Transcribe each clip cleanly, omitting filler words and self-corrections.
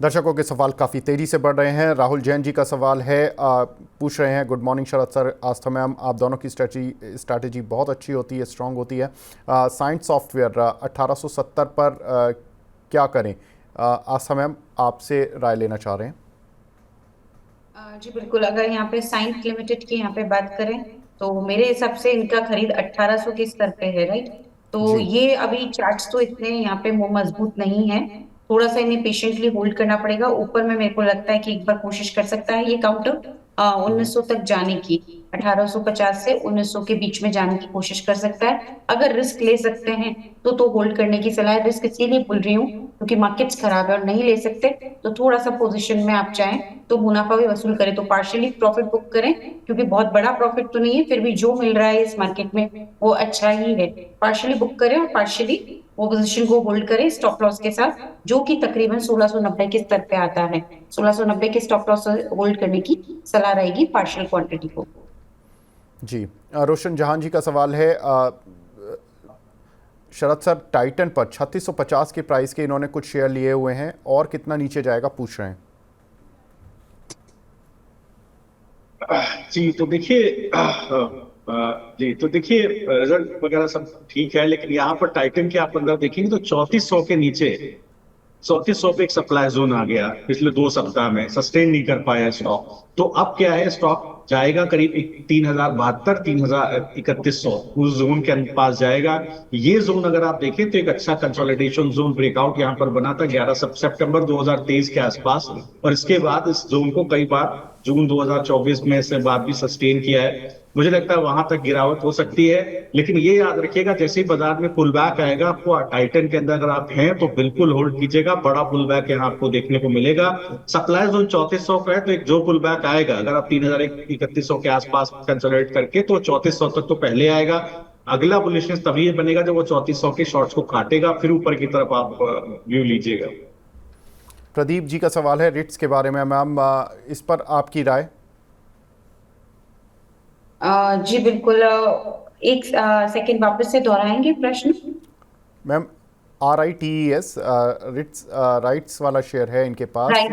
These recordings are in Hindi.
दर्शकों के सवाल काफ़ी तेज़ी से बढ़ रहे हैं। राहुल जैन जी का सवाल है, पूछ रहे हैं, गुड मॉर्निंग शरद सर, आस्था मैम, आप दोनों की स्ट्रैटेजी बहुत अच्छी होती है, स्ट्रांग होती है। साइंस सॉफ्टवेयर 1870 पर क्या करें? आस्था मैम आपसे राय लेना चाह रहे हैं। जी बिल्कुल, अगर यहाँ पे साइंस लिमिटेड की यहाँ पे बात करें तो मेरे हिसाब से इनका खरीद 1800 के स्तर पे है, राइट। तो जी ये अभी चार्ट्स तो इतने यहाँ पे मजबूत नहीं है, थोड़ा सा इन्हें पेशेंटली होल्ड करना पड़ेगा। ऊपर में मेरे को लगता है कि एक बार कोशिश कर सकता है ये काउंटर 1900 तक जाने की, 1850 से 1900 के बीच में जाने की कोशिश कर सकता है। अगर रिस्क ले सकते हैं तो होल्ड करने की सलाह है। रिस्क इसीलिए बोल रही हूँ क्योंकि मार्केट्स खराब है और नहीं ले सकते तो थोड़ा सा पोजीशन में आप चाहें तो मुनाफा भी वसूल करें, तो पार्शियली प्रॉफिट बुक करें, क्योंकि बहुत बड़ा प्रॉफिट तो नहीं है, फिर भी जो मिल रहा है इस मार्केट में वो अच्छा ही है। पार्शियली बुक करें और पार्शियली वो पोजीशन को होल्ड करें स्टॉप लॉस के साथ, जो कि तकरीबन 1690 के स्तर पे आता है। 1690 के स्टॉप लॉस होल्ड करने की सलाह रहेगी पार्शियल क्वांटिटी को। जी, रोशन जहां जी का सवाल है, शरद सर टाइटन पर 3650 के प्राइस के इन्होंने कुछ शेयर लिए हुए हैं और कितना नीचे जाएगा पूछ रहे हैं। जी तो देखिए जी तो देखिए रिजल्ट वगैरह सब ठीक है, लेकिन यहाँ पर टाइटन के आप अंदर देखेंगे तो 3400 के नीचे 3400 पे एक सप्लाई जोन आ गया, पिछले 2 सप्ताह में सस्टेन नहीं कर पाया स्टॉक। तो अब क्या है, स्टॉक जाएगा करीब 3072 3100 उस जोन के पास जाएगा। ये जोन अगर आप देखें तो एक अच्छा कंसोलिडेशन जोन ब्रेकआउट यहाँ पर बना था 11 सितंबर 2023 के आसपास, और इसके बाद इस जोन को कई बार जून 2024 में से बाद भी सस्टेन किया है। मुझे लगता है वहां तक गिरावट हो सकती है, लेकिन ये याद रखिएगा जैसे ही बाजार में पुल बैक आएगा, आपको टाइटन के अंदर अगर आप हैं तो बिल्कुल होल्ड कीजिएगा, बड़ा पुल बैक यहाँ आपको देखने को मिलेगा। सप्लाई जोन 3400 का है, तो एक जो पुल बैक आएगा अगर आप 3100 के आसपास कंसोलिडेट करके, तो 3400 तक तो पहले आएगा। अगला बुलिशनेस तभी बनेगा जब वो 3400 के शॉर्ट्स को काटेगा, फिर ऊपर की तरफ आप व्यू लीजिएगा। प्रदीप जी का सवाल है रिट्स के बारे में, मैम इस पर आपकी राय। जी बिल्कुल, एक सेकंड वापस से दोहराएंगे प्रश्न। मैम RITES रिट्स राइट्स वाला शेयर है इनके पास, राइट।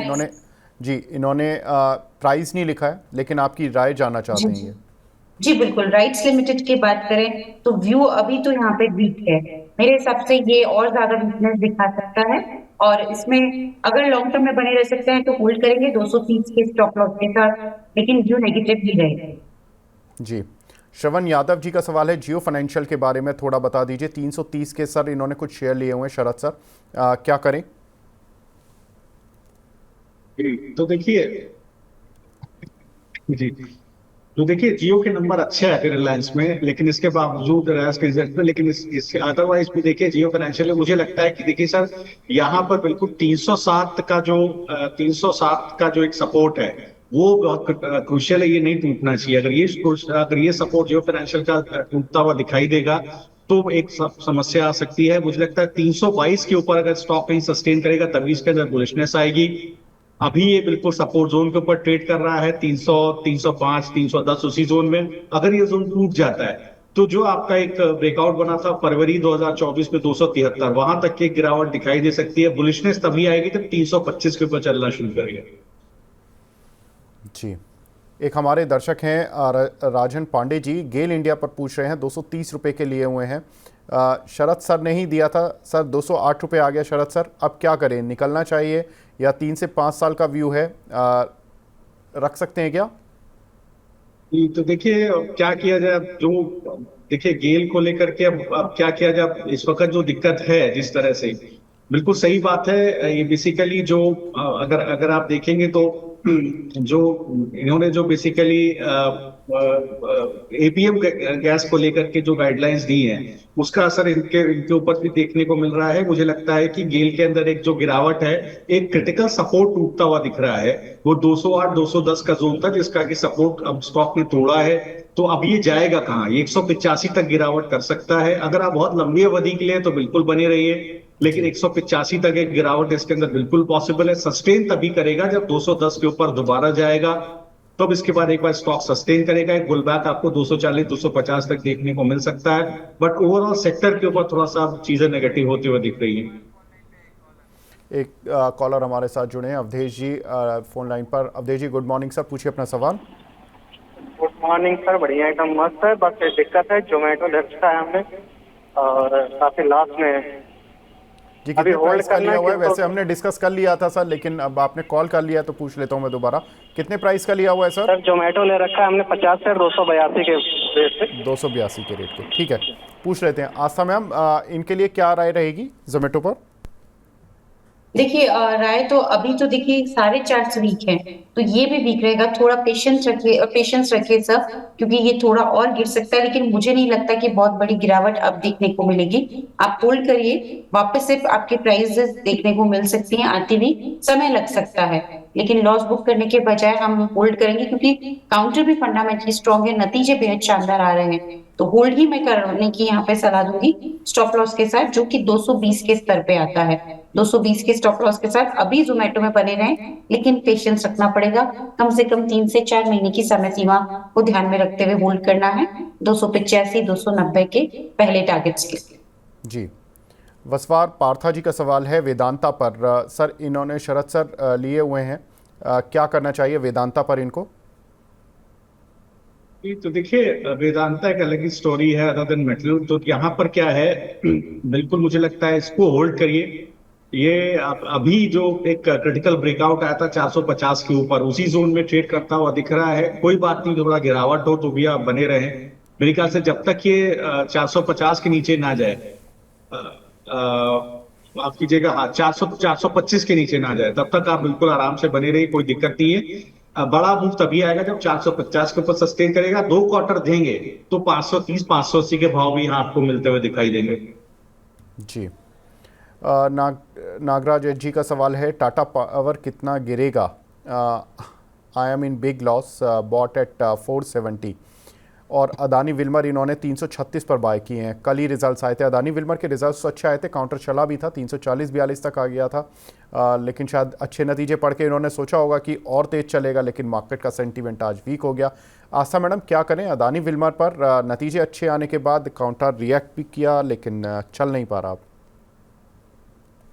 इन्होंने प्राइस नहीं लिखा है, लेकिन आपकी राय जानना जी चाहते हैं ये। जी बिल्कुल, राइट्स लिमिटेड की बात करें तो व्यू अभी तो यहाँ पे वीक है, मेरे हिसाब से ये और ज्यादा वीकनेस दिखा सकता है। और इसमें अगर लॉन्ग टर्म में बने रह सकते हैं तो होल्ड करेंगे 230 के स्टॉप लॉस के साथ, लेकिन व्यू नेगेटिव ही रहेगा। जी, श्रवण यादव जी का सवाल है जियो फाइनेंशियल के बारे में थोड़ा बता दीजिए। 330 के सर इन्होंने कुछ शेयर लिए हुए हैं, शरद सर क्या करें? तो देखिए जी तो देखिए जियो के नंबर अच्छे आए थे रिलायंस में, लेकिन इसके बावजूद रिलायंस के रिजल्ट में, लेकिन इसके अदरवाइज भी देखिए जियो फाइनेंशियल में मुझे लगता है कि देखिए सर यहाँ पर बिल्कुल 307 का जो 307 का जो एक सपोर्ट है वो बहुत क्रुशियल है, ये नहीं टूटना चाहिए। अगर ये सपोर्ट जियो फाइनेंशियल का टूटता हुआ दिखाई देगा तो एक समस्या आ सकती है। मुझे लगता है 322 के ऊपर अगर स्टॉक कहीं सस्टेन करेगा तभी इसके अंदर बुलिशनेस आएगी। अभी ये बिल्कुल सपोर्ट जोन के ऊपर ट्रेड कर रहा है, 300 305 310 उसी जोन में। अगर ये जोन टूट जाता है तो जो आपका एक ब्रेकआउट बना था फरवरी 2024 में 273, वहां तक की गिरावट दिखाई दे सकती है। बुलिशनेस तभी आएगी जब 325 के ऊपर चलना शुरू करेगा। जी, एक हमारे दर्शक हैं राजन पांडे जी, गेल इंडिया पर पूछ रहे हैं, 230 रुपये के लिए हुए हैं। शरद सर ने ही दिया था सर, 208 रुपये आ गया शरद सर, अब क्या करें? निकलना चाहिए या 3 से 5 साल का व्यू है, रख सकते हैं क्या? तो देखिए क्या किया जाए, जो देखिए गेल को लेकर के अब क्या किया जाए इस वक्त जो दिक्कत है जिस तरह से, बिल्कुल सही बात है। ये बेसिकली जो अगर अगर आप देखेंगे तो जो इन्होंने जो बेसिकली एपीएम गैस को लेकर के जो गाइडलाइंस दी हैं उसका असर इनके इनके ऊपर भी देखने को मिल रहा है। मुझे लगता है कि गेल के अंदर एक जो गिरावट है, एक क्रिटिकल सपोर्ट टूटता हुआ दिख रहा है, वो 208 210 का जोन था जिसका कि सपोर्ट अब स्टॉक ने तोड़ा है। तो अब ये जाएगा कहाँ? ये 185 तक गिरावट कर सकता है। अगर आप बहुत लंबी अवधि के लिए तो बिल्कुल बने रहिए, लेकिन 185 तक एक गिरावट इसके अंदर बिल्कुल पॉसिबल है। सस्टेन तभी करेगा जब 210 के ऊपर दोबारा जाएगा, तो अब इसके बाद एक बार स्टॉक सस्टेन करेगा, एक बुल बैक आपको 240 250 तक देखने को मिल सकता है। बट ओवरऑल सेक्टर के ऊपर थोड़ा सा चीजें नेगेटिव होती हुई दिख रही है। एक कॉलर हमारे साथ जुड़े हैं, अवधेश जी फोन लाइन पर। अवधेश जी गुड मॉर्निंग सर, पूछिए अपना सवाल। गुड मॉर्निंग सर, बढ़िया एकदम मस्त है। बस एक दिक्कत है, जोमेटो ले रखा है हमने और काफी लॉस में है। जी अभी कितने होल्ड प्राइस का करना लिया है हुआ है? कि वैसे हमने डिस्कस कर लिया था सर, लेकिन अब आपने कॉल कर लिया तो पूछ लेता हूँ मैं दोबारा, कितने प्राइस का लिया हुआ है सर? सर जोमेटो ले रखा है हमने 50 से 282 के रेट से। 282 के रेट के, ठीक है। पूछ लेते हैं आस्था मैम, इनके लिए क्या राय रहेगी जोमेटो पर? देखिए राय तो अभी तो देखिए सारे चार्ट्स वीक हैं, तो ये भी वीक रहेगा। थोड़ा पेशेंस रखिए सर, क्योंकि ये थोड़ा और गिर सकता है, लेकिन मुझे नहीं लगता कि बहुत बड़ी गिरावट अब देखने को मिलेगी। आप होल्ड करिए, वापस से आपके प्राइसेस देखने को मिल सकती हैं आती हुई, समय लग सकता है, लेकिन लॉस बुक करने के बजाय हम होल्ड करेंगे, क्योंकि काउंटर भी फंडामेंटली स्ट्रॉन्ग है, नतीजे बेहद शानदार आ रहे हैं, तो होल्ड ही मैं करने की यहाँ पे सलाह दूंगी स्टॉप लॉस के साथ, जो कि 220 के स्तर पे आता है। 220 के स्टॉप लॉस के साथ अभी जोमेटो में बने रहें, लेकिन पेशेंस रखना पड़ेगा। कम से कम 3 से 4 महीने की समय सीमा को ध्यान में रखते हुए होल्ड करना है 285 290 के पहले टारगेट्स के। जी, वसवार पार्था जी का सवाल है वेदांता पर। सर इन्होंने शरद सर लिए हुए हैं, क्या करना चाहिए वेदांता पर इनको? तो देखिए वेदांता एक अलग ही स्टोरी है अदर देन मेटल। तो यहाँ पर क्या है, बिल्कुल मुझे लगता है इसको होल्ड करिए। ये अभी जो एक क्रिटिकल ब्रेकआउट आया था 450 के ऊपर, उसी जोन में ट्रेड करता हुआ दिख रहा है। कोई बात नहीं, थोड़ा गिरावट हो तो भी आप बने रहें। मेरे ख्याल से जब तक ये 450 के नीचे ना जाए, माफ कीजिएगा, हाँ 425 के नीचे ना जाए, तब तक आप बिल्कुल आराम से बने रहिए, कोई दिक्कत नहीं है। बड़ा मूव तभी आएगा जब 450 के ऊपर सस्टेन करेगा, 2 क्वार्टर देंगे तो 530 580 के भाव भी यहाँ आपको मिलते हुए दिखाई देंगे। जी, नागराज एच जी का सवाल है टाटा पावर कितना गिरेगा? I am in big loss, bought at 470। और अदानी विल्मर इन्होंने 336 पर बाय किए हैं। कल ही रिजल्ट्स आए थे, अदानी विल्मर के रिजल्ट्स तो अच्छे आए थे, काउंटर चला भी था, 340-42 तक आ गया था, लेकिन शायद अच्छे नतीजे पढ़ के इन्होंने सोचा होगा कि और तेज चलेगा, लेकिन मार्केट का सेंटीमेंट आज वीक हो गया। आस्था मैडम क्या करें? अदानी विल्मर पर नतीजे अच्छे आने के बाद काउंटर रिएक्ट भी किया, लेकिन चल नहीं पा रहा।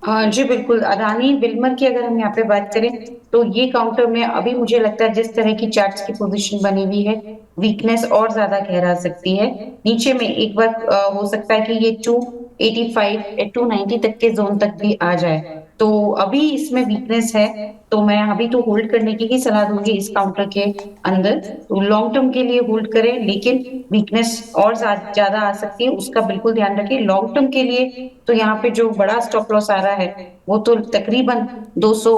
जी बिल्कुल, अदानी विल्मर की अगर हम यहाँ पे बात करें तो ये काउंटर में अभी मुझे लगता है जिस तरह की चार्ट्स की पोजीशन बनी हुई है, वीकनेस और ज्यादा गहरा सकती है। नीचे में एक बार हो सकता है कि ये 285 290 तक के जोन तक भी आ जाए, तो अभी इसमें वीकनेस है, तो मैं अभी तो होल्ड करने की ही सलाह दूंगी इस काउंटर के अंदर। तो लॉन्ग टर्म के लिए होल्ड करें, लेकिन वीकनेस और ज्यादा आ सकती है, उसका बिल्कुल ध्यान रखें। लॉन्ग टर्म के लिए तो यहाँ पे जो बड़ा स्टॉप लॉस आ रहा है वो तो तकरीबन 200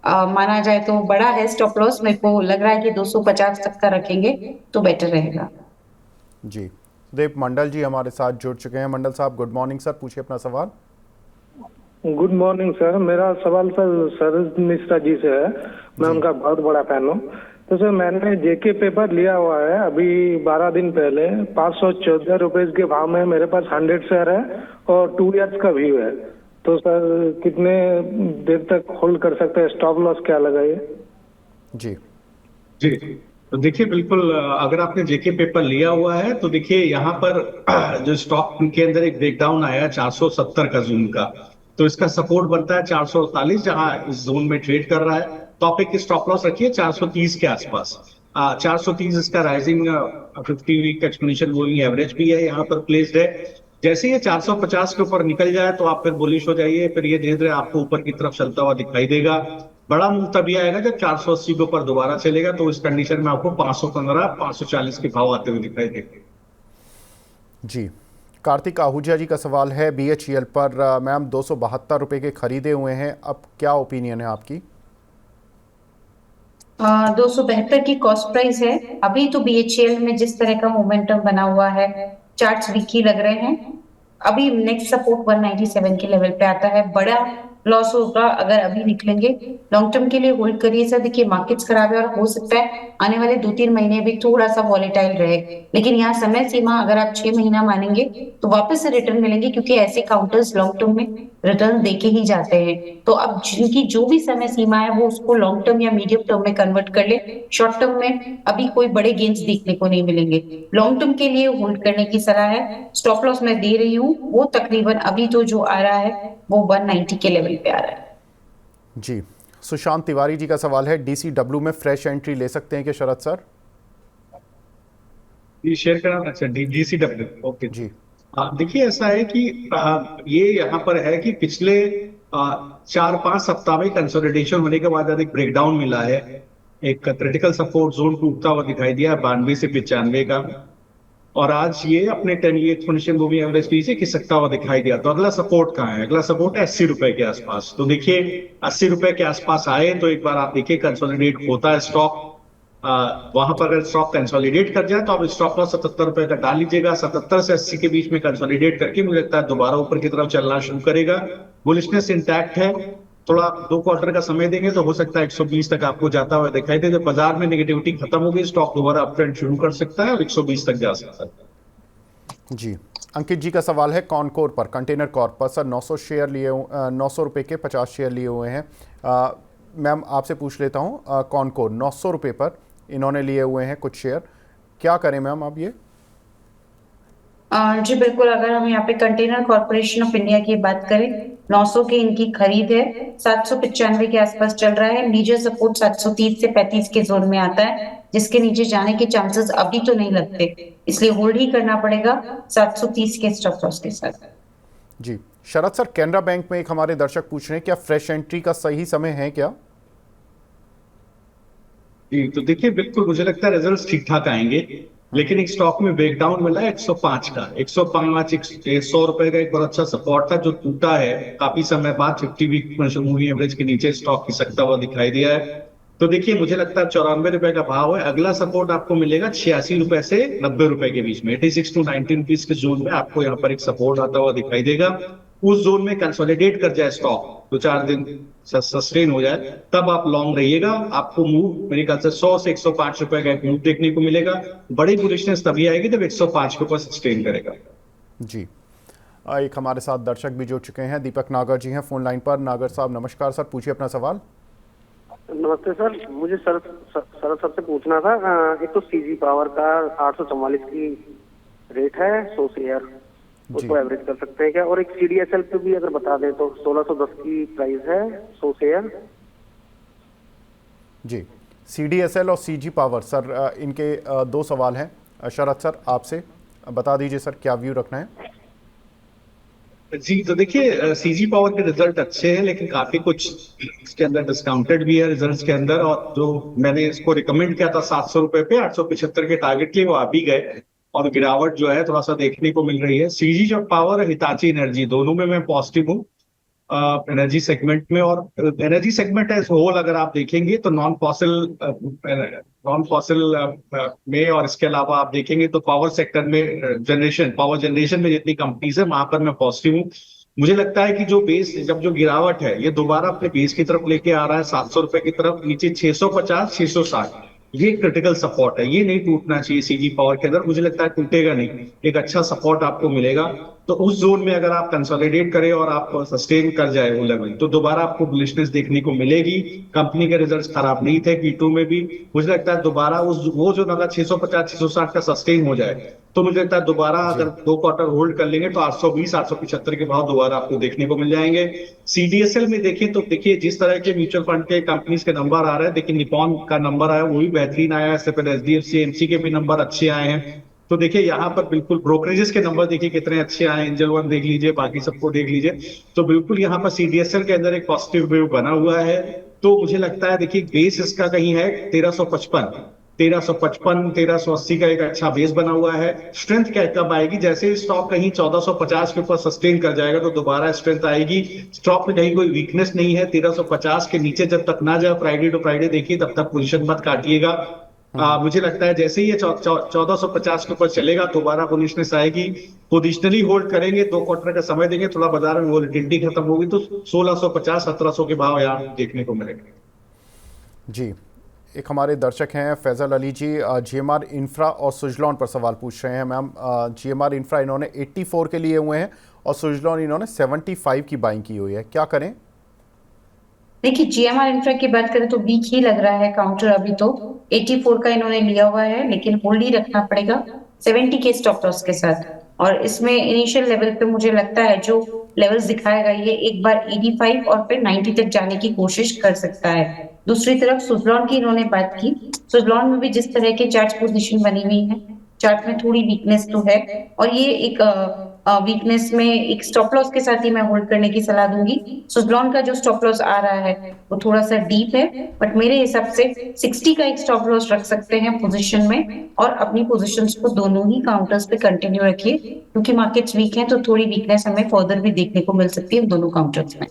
माना जाए तो बड़ा है स्टॉप लॉस। मेरे को लग रहा है कि 250 तक का रखेंगे तो बेटर रहेगा। जी, देव मंडल जी हमारे साथ जुड़ चुके हैं। मंडल साहब गुड मॉर्निंग सर, पूछिए अपना सवाल। गुड मॉर्निंग सर, मेरा सवाल सर शरद मिश्रा जी से है। मैं उनका बहुत बड़ा फैन हूँ। तो सर मैंने जेके पेपर लिया हुआ है अभी 12 दिन पहले, 514 रुपए के भाव में मेरे पास 100 शेयर है और 2 इयर्स का व्यू है। तो सर कितने देर तक होल्ड कर सकते हैं? स्टॉप लॉस क्या लगाइए? जी जी, तो देखिए बिल्कुल, अगर आपने जेके पेपर लिया हुआ है तो देखिए यहाँ पर जो स्टॉक के अंदर एक ब्रेकडाउन आया 470 का जोन का, तो इसका सपोर्ट बनता है 448, जहां इस जोन में ट्रेड कर रहा है। तो आप एक स्टॉप लॉस रखिए 430 के आसपास। 430 इसका rising 50 week exponential moving average भी है, यहाँ पर प्लेस्ड है। जैसे ये 450 के ऊपर निकल जाए तो आप फिर बुलिश हो जाइए, फिर ये धीरे धीरे आपको ऊपर की तरफ चलता हुआ दिखाई देगा। बड़ा मूव तभी आएगा जब 480 के ऊपर दोबारा चलेगा, तो इस कंडीशन में आपको 515 540 के भाव आते हुए दिखाई देंगे। जी, कार्तिक आहूजा जी का सवाल है BHEL पर। मैम 272 रुपए के खरीदे हुए हैं, अब क्या ओपिनियन है आपकी? 272 की कॉस्ट प्राइस है। अभी तो BHEL में जिस तरह का मोमेंटम बना हुआ है, चार्ट्स वीकी लग रहे हैं। अभी नेक्स्ट सपोर्ट 197 के लेवल पे आता है। बड़ा लॉस होगा अगर अभी निकलेंगे। लॉन्ग टर्म के लिए होल्ड करिए सर। देखिए मार्केट्स खराब है और हो सकता है आने वाले 2-3 महीने भी थोड़ा सा वॉलेटाइल रहे, लेकिन यहाँ समय सीमा अगर आप 6 महीना मानेंगे तो वापस से रिटर्न मिलेंगे, क्योंकि ऐसे काउंटर्स लॉन्ग टर्म में रिटर्न देके ही जाते हैं। तो अब जिनकी जो भी समय सीमा है वो उसको लॉन्ग टर्म या मीडियम टर्म में कन्वर्ट कर ले। शॉर्ट टर्म में अभी कोई बड़े गेन्स देखने को नहीं मिलेंगे। लॉन्ग टर्म के लिए होल्ड करने की सलाह है। स्टॉप लॉस मैं दे रही हूँ, वो तकरीबन अभी तो जो आ रहा है वो 190 के लेवल पे आ रहा है। जी, सुशांत तिवारी जी का सवाल है, DCW में फ्रेश एंट्री ले सकते हैं क्या शरद सर? ये शेयर करना, अच्छा DCW, ओके। जी। देखिए ऐसा है कि ये यहाँ पर है कि पिछले 4-5 सप्ताह में कंसोलिडेशन होने के बाद एक ब्रेकडाउन मिला है। एक क्रिटिकल सपोर्ट जोन टूटता हुआ दिखाई दिया 92 से 95 का, और आज ये अपने 10 ईयर एक्सपोनेंशियल मूविंग एवरेज के नीचे खिसकता हुआ दिखाई दिया। तो अगला सपोर्ट कहाँ है? अगला सपोर्ट है 80 रुपए के आसपास। तो देखिए 80 रुपए के आसपास आए तो एक बार आप देखिए कंसोलिडेट होता है स्टॉक, वहां पर अगर स्टॉक कंसोलिडेट कर जाए तो आप स्टॉप लॉस 77 रुपए का डाल लीजिएगा। 77 से 80 के बीच में कंसोलिडेट करके मुझे लगता है दोबारा ऊपर की तरफ चलना शुरू करेगा। बुलिशनेस इंटैक्ट है, थोड़ा 2 क्वार्टर का समय देंगे तो हो सकता है 120 तक आपको जाता हुआ दिखाई दे। जब बाजार में नेगेटिविटी खत्म होगी स्टॉक दोबारा अप ट्रेंड शुरू कर सकता है और 120 तक जा सकता है। जी, अंकित जी का सवाल है कॉनकोर पर, कंटेनर कॉर्प पर। सर 900 शेयर लिए, 900 रुपये के 50 शेयर लिए हुए हैं। मैम आपसे पूछ लेता हूँ, कॉनकोर 900 रुपये पर इन्होंने लिए हुए हैं कुछ शेयर, क्या करें मैम आप ये? जी बिल्कुल, अगर हम यहाँ पे कंटेनर कॉर्पोरेशन ऑफ इंडिया की बात करें, 900 की इनकी खरीद है, 795 के आसपास चल रहा है। नीचे सपोर्ट 730 से 35 के जोन में आता है, जिसके नीचे जाने के चांसेस अभी तो नहीं लगते, इसलिए होल्ड ही करना पड़ेगा 730 के स्टॉप लॉस के साथ। जी, शरद सर कैनरा बैंक में एक हमारे दर्शक पूछ रहे हैं क्या फ्रेश एंट्री का सही समय है क्या? जी, तो देखिए बिल्कुल मुझे लगता है रिजल्ट्स ठीक ठाक आएंगे, लेकिन एक स्टॉक में ब्रेकडाउन मिला है 105 का। 105 100 रुपए का एक बहुत अच्छा सपोर्ट था जो टूटा है काफी समय बाद। 50 वीक मूविंग एवरेज के नीचे स्टॉक खिसकता हुआ दिखाई दिया है। तो देखिए मुझे लगता है 94 रुपए का भाव है। अगला सपोर्ट आपको मिलेगा 86 रुपए से 90 रुपए के बीच में। 86 टू 90 रुपीज के जोन में आपको यहाँ पर एक सपोर्ट आता हुआ दिखाई देगा। उस जोन में कंसोलिडेट कर जाए स्टॉक, 2-4 दिन सस्टेन हो जाए, तब आप लॉन्ग रहिएगा। आपको मूव मेरे ख्याल से 100 से 105 रुपए का एक मूव देखने को मिलेगा। बड़ी बुलिशनेस तभी आएगी जब 105 के ऊपर सस्टेन करेगा। जी, एक हमारे साथ दर्शक भी जुड़ चुके हैं, दीपक नागर जी हैं फोन लाइन पर। नागर साहब नमस्कार सर, पूछिए अपना सवाल। नमस्ते सर, मुझे सर से पूछना था। एक तो सीजी पावर का 844 की रेट है 100 शेयर, उसको एवरेज कर सकते हैं क्या? और एक CDSL पे भी अगर बता दें तो 1610 की प्राइस है 100 शेयर। जी, CDSL और CG पावर सर, इनके 2 सवाल हैं। शरद सर आपसे बता दीजिए सर क्या व्यू रखना है? जी, तो देखिए सीजी पावर के रिजल्ट अच्छे हैं, लेकिन काफी कुछ इसके अंदर डिस्काउंटेड भी है रिजल्ट्स के अंदर। और जो मैंने इसको रिकमेंड किया था 700 रुपए पे 875 के टारगेट के, वो आ भी गए और गिरावट जो है थोड़ा सा देखने को मिल रही है। सीजी जो पावर और हिताची एनर्जी दोनों में मैं पॉजिटिव हूँ एनर्जी सेगमेंट में। और एनर्जी सेगमेंट एज होल अगर आप देखेंगे तो नॉन फॉसिल में, और इसके अलावा आप देखेंगे तो पावर सेक्टर में पावर जनरेशन में जितनी कंपनीज है वहां पर मैं पॉजिटिव हूँ। मुझे लगता है कि जो बेस, जब जो गिरावट है ये दोबारा अपने बेस की तरफ लेके आ रहा है 700 रुपए की तरफ, नीचे 650 660, ये क्रिटिकल सपोर्ट है, ये नहीं टूटना चाहिए सीजी पावर के अंदर। मुझे लगता है टूटेगा नहीं, एक अच्छा सपोर्ट आपको मिलेगा। तो उस जोन में अगर आप कंसोलिडेट करें और आप सस्टेन कर जाए वो लेवल, तो दोबारा आपको बुलिशनेस देखने को मिलेगी। कंपनी के रिजल्ट्स खराब नहीं थे Q2 में भी। मुझे लगता है दोबारा वो जो अगर 650 660 का सस्टेन हो जाए तो मुझे लगता है दोबारा अगर 2 क्वार्टर होल्ड कर लेंगे तो 820 875 के भाव दोबारा आपको देखने को मिल जाएंगे। CDSL में देखें तो देखिए जिस तरह के म्यूचुअल फंड के कंपनीज के नंबर आ रहे हैं, देखिए निपॉन का नंबर आया वो भी बेहतरीन आया है, इससे पहले HDFC AMC के भी नंबर अच्छे आए हैं। तो देखिए यहाँ पर बिल्कुल ब्रोकरेजेस के नंबर देखिए कितने अच्छे आए, एंजल वन देख लीजिए, बाकी सबको देख लीजिए। तो बिल्कुल यहाँ पर CDSL के अंदर एक पॉजिटिव व्यू बना हुआ है। तो मुझे लगता है देखिए बेस इसका कहीं है 1355 1380 का एक अच्छा बेस बना हुआ है। स्ट्रेंथ क्या कब आएगी? जैसे स्टॉक कहीं 1450 के ऊपर सस्टेन कर जाएगा तो दोबारा स्ट्रेंथ आएगी। स्टॉक में कहीं कोई वीकनेस नहीं है। 1350 के नीचे जब तक ना जाए, फ्राइडे टू फ्राइडे देखिए, तब तक पोजीशन मत काटिएगा। मुझे लगता है जैसे ही ये 1450 के ऊपर चलेगा दोबारा बुलिशनेस आएगी। पोजिशनली होल्ड करेंगे, 2 क्वार्टर का समय देंगे, थोड़ा बाजार में वोलेटिलिटी खत्म होगी तो 1650 1700 के भाव यहाँ देखने को मिलेंगे। जी, एक हमारे दर्शक हैं फैजल अली जी, GMR इंफ्रा और सुजलॉन पर सवाल पूछ रहे हैं। मैम GMR इंफ्रा इन्होंने 84 के लिए हुए हैं और सुजलॉन इन्होंने 75 की बाइंग की हुई है, क्या करें? देखिए GMR इंफ्रा की बात करें तो वीक ही लग रहा है काउंटर अभी तो। 84 का इन्होंने लिया हुआ है, लेकिन होल्ड ही रखना पड़ेगा 70 के स्टॉप लॉस के साथ। और इसमें इनिशियल लेवल पे मुझे लगता है जो लेवल्स दिखाएगा ये एक बार 85 और फिर 90 तक जाने की कोशिश कर सकता है। दूसरी तरफ सुजलॉन की इन्होंने बात की, सुजलॉन में भी जिस तरह के चार्ट पोजीशन बनी हुई है, चार्ट में थोड़ी वीकनेस तो है और ये एक वीकनेस में एक स्टॉप लॉस के साथ ही मैं होल्ड करने की सलाह दूंगी। सुजलॉन का जो स्टॉप लॉस आ रहा है वो थोड़ा सा डीप है, बट मेरे हिसाब से 60 का एक स्टॉप लॉस रख सकते हैं पोजीशन में और अपनी पोजीशंस को दोनों ही काउंटर्स पे कंटिन्यू रखिए, क्योंकि मार्केट्स वीक हैं तो थोड़ी वीकनेस हमें फर्दर भी देखने को मिल सकती है दोनों काउंटर्स में।